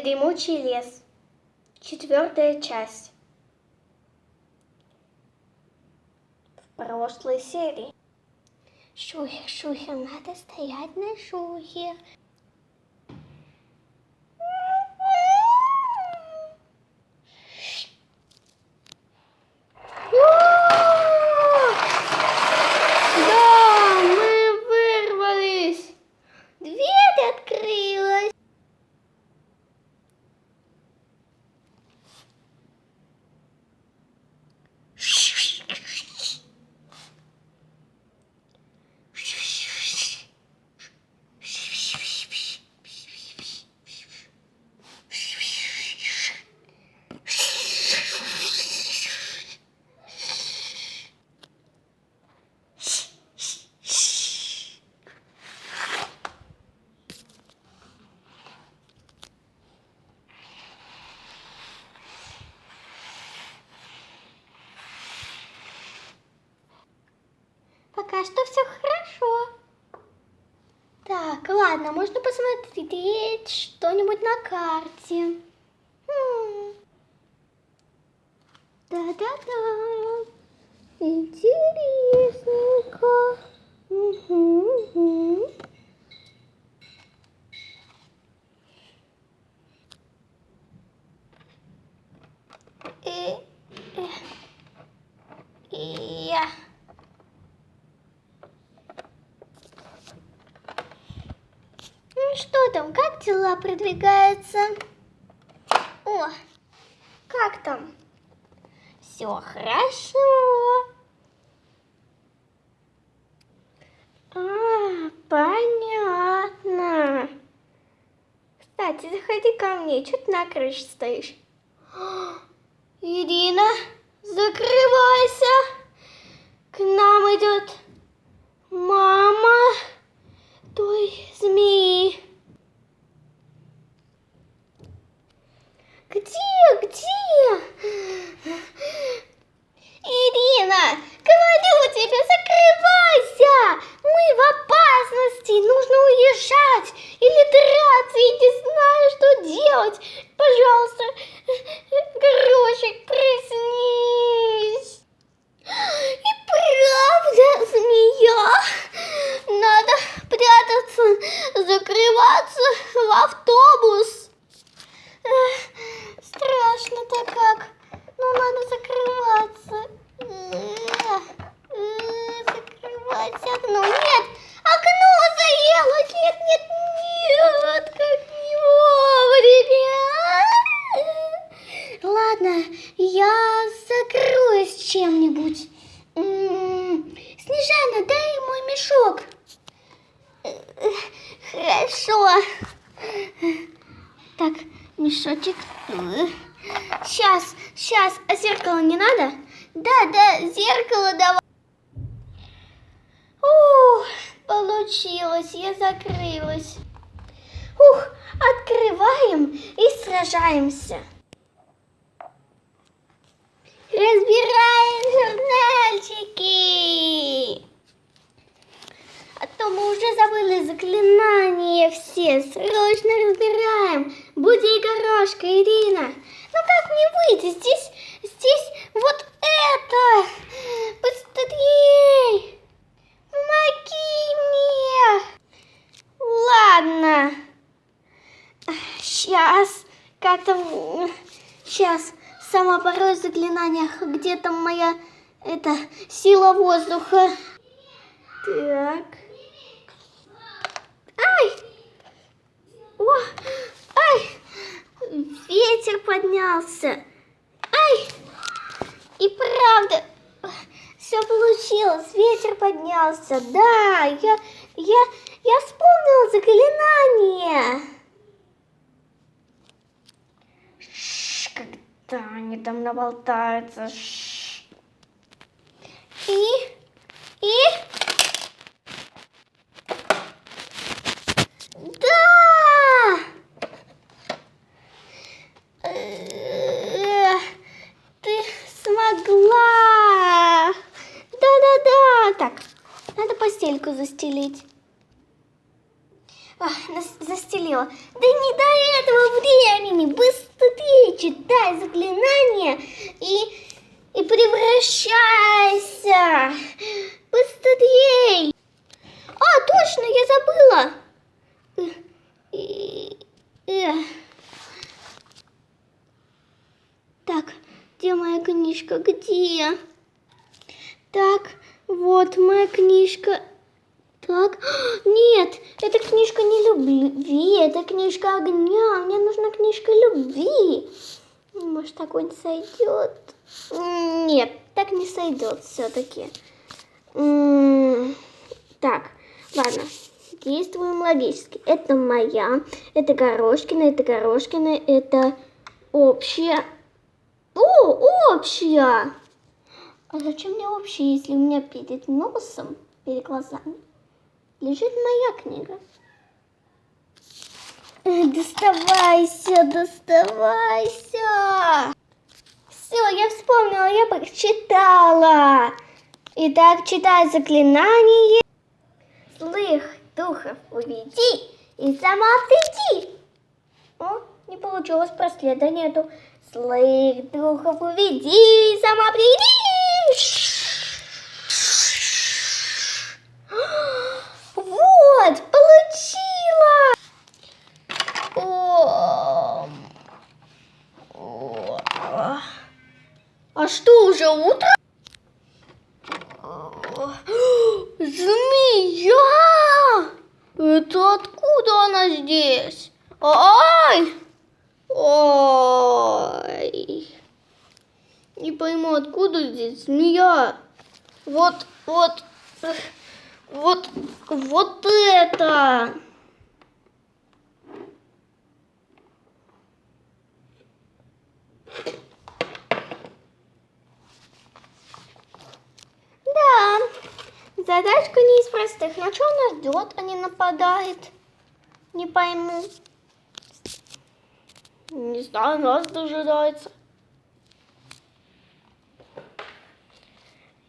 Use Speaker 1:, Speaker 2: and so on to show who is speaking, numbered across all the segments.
Speaker 1: Дремучий лес. 4-я часть. В прошлой серии. Шухер, шухер, надо стоять на шухер. Да, мы вырвались. Дверь открылась. Пока что все хорошо. Так, ладно, можно посмотреть что-нибудь на карте. Да-да-да. Интересненько. Угу. Я. Ну что там, как дела продвигаются? О, как там? Все хорошо. Понятно. Кстати, заходи ко мне, что ты на крыше стоишь? Ирина, закрывайся. К нам идет мама той змеи. Где? Ирина, говорю тебе, закрывайся! Мы в опасности, нужно уезжать или драться, я не знаю, что делать. Пожалуйста, Горошек, проснись. И правда, змея, надо прятаться, закрываться в автобус. Страшно-то как. Ну, надо закрываться. Закрывать окно. Нет, окно заело. Нет, как не вовремя. Ладно, я закроюсь чем-нибудь. Снежана, дай мой мешок. Хорошо. Так, мешочек. Сейчас. А зеркало не надо? Да, зеркало давай. Получилось, я закрылась. Открываем и сражаемся. Разбираем журнальчики. А то мы уже забыли заклинания все. Срочно разбираем. Буди Горошка, Ирина. Ну как мне выйти? Здесь вот это. Быстрее. Помоги мне. Ладно. Сейчас. Как там? Сейчас. Самооборот заклинания. Где там моя сила воздуха? Так. Ай! Ветер поднялся. И правда, все получилось. Ветер поднялся. Да, я вспомнила заклинание. Когда они там наболтаются. И... Да! Ты смогла! Да. Так, надо постельку застелить. застелила. Да не до этого времени. Быстрее читай заклинание и превращайся. Быстрее. А, точно, я забыла. Так, где моя книжка? Где? Так, вот моя книжка. Так, нет, эта книжка не любви, это книжка огня. Мне нужна книжка любви. Может, такой сойдет? Нет, так не сойдет все-таки. Так, ладно, действуем логически. Это моя, это Горошкина, это общая. О, общая! А зачем мне общая, если у меня перед носом, перед глазами лежит моя книга? Доставайся, доставайся! Все, я вспомнила, я прочитала. Итак, читай заклинание. Злых духов уведи и сама приди. О, не получилось, браслета нету. Злых духов уведи и сама приди. Вот, получила. А что, уже утро? Змея! Это откуда она здесь? Ай! Ой! Не пойму, откуда здесь змея? Вот это! Да, задачка не из простых. На что она ждет, а не нападает? Не пойму. Не знаю, нас дожидается.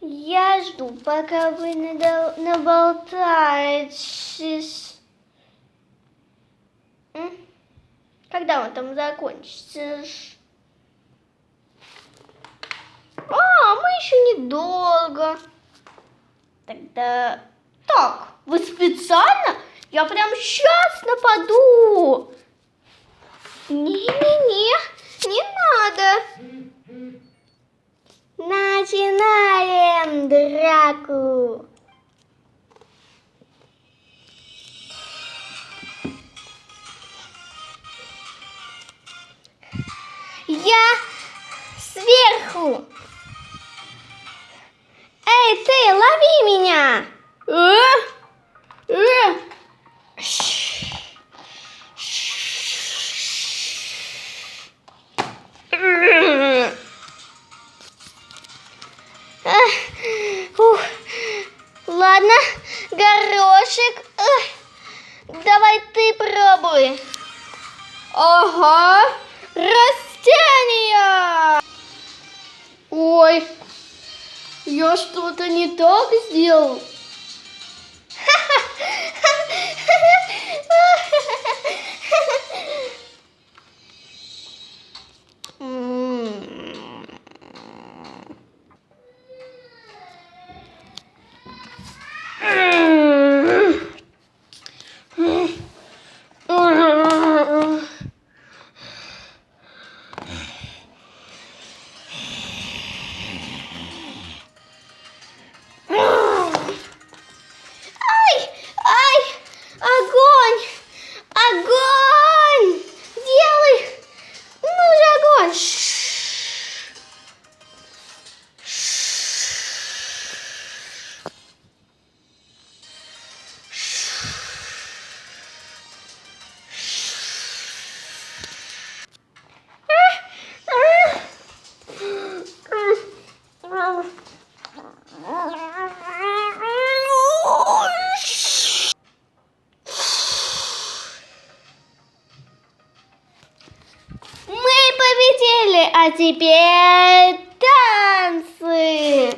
Speaker 1: Я жду, пока вы наболтаетесь. Когда он там закончится? Мы еще недолго. Тогда... Так, вы специально? Я прям сейчас нападу. Не-не-не, не надо. Начинаем драку. Я сверху. Эй, ты, лови меня. Ладно, горошек. Давай ты пробуй. Ага, растения. Ой, я что-то не так сделал. А теперь танцы.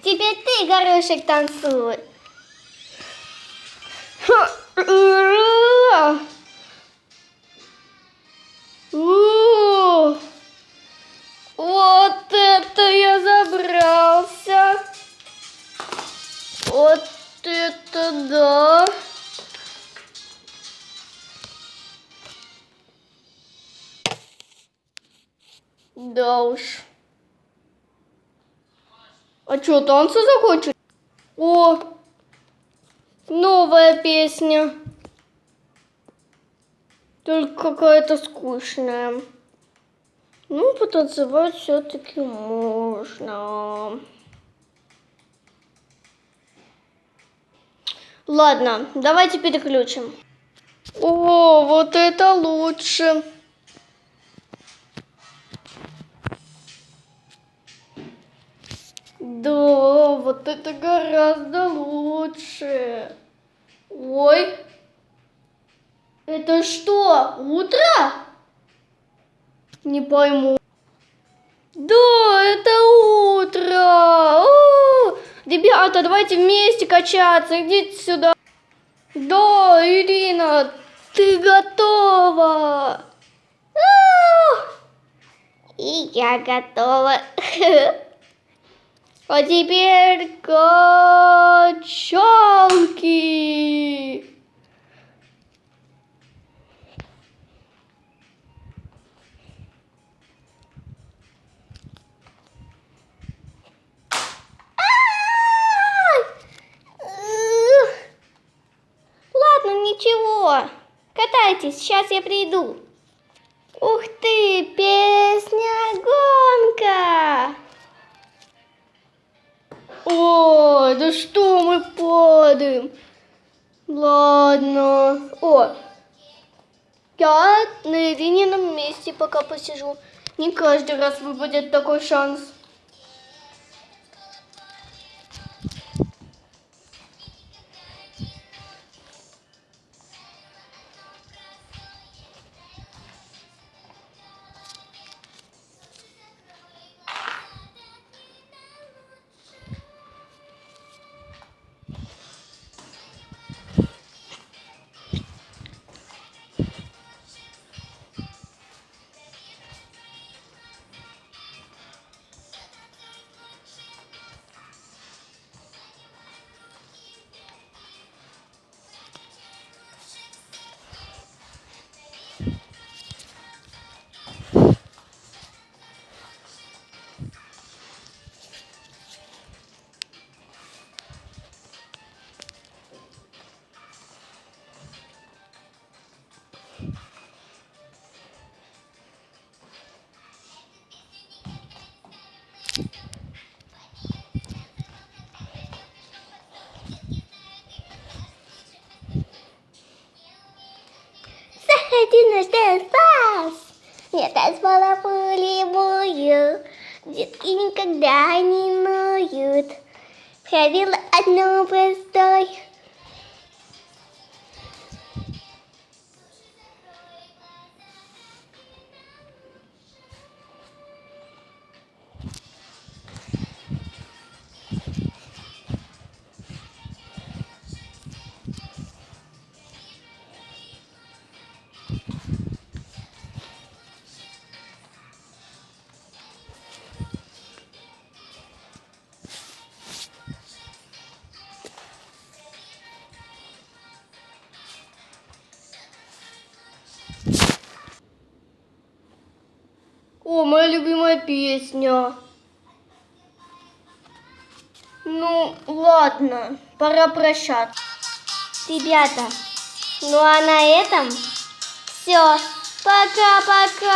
Speaker 1: Теперь ты, горошек, танцуй. Вот это я забрался. Вот это да. Да уж. А что, танцы закончились? О, новая песня. Только какая-то скучная. Ну, потанцевать все-таки можно. Ладно, давайте переключим. О, вот это лучше. Да, вот это гораздо лучше. Ой, это что, утро? Не пойму. Да, это утро. О, ребята, давайте вместе качаться. Идите сюда. Да, Ирина, ты готова? И я готова. А теперь качалки. Ладно, ничего. Катайтесь, сейчас я приду. Ух ты, песня гонка. Ой, да что мы падаем? Ладно. О, я на Иринином месте пока посижу. Не каждый раз выпадет такой шанс. Заходи на спас. Я танцевала волевую. Детки никогда не ноют. Правило одно простое. О, моя любимая песня. Ну, ладно, пора прощаться. Ребята, ну а на этом все. Пока-пока.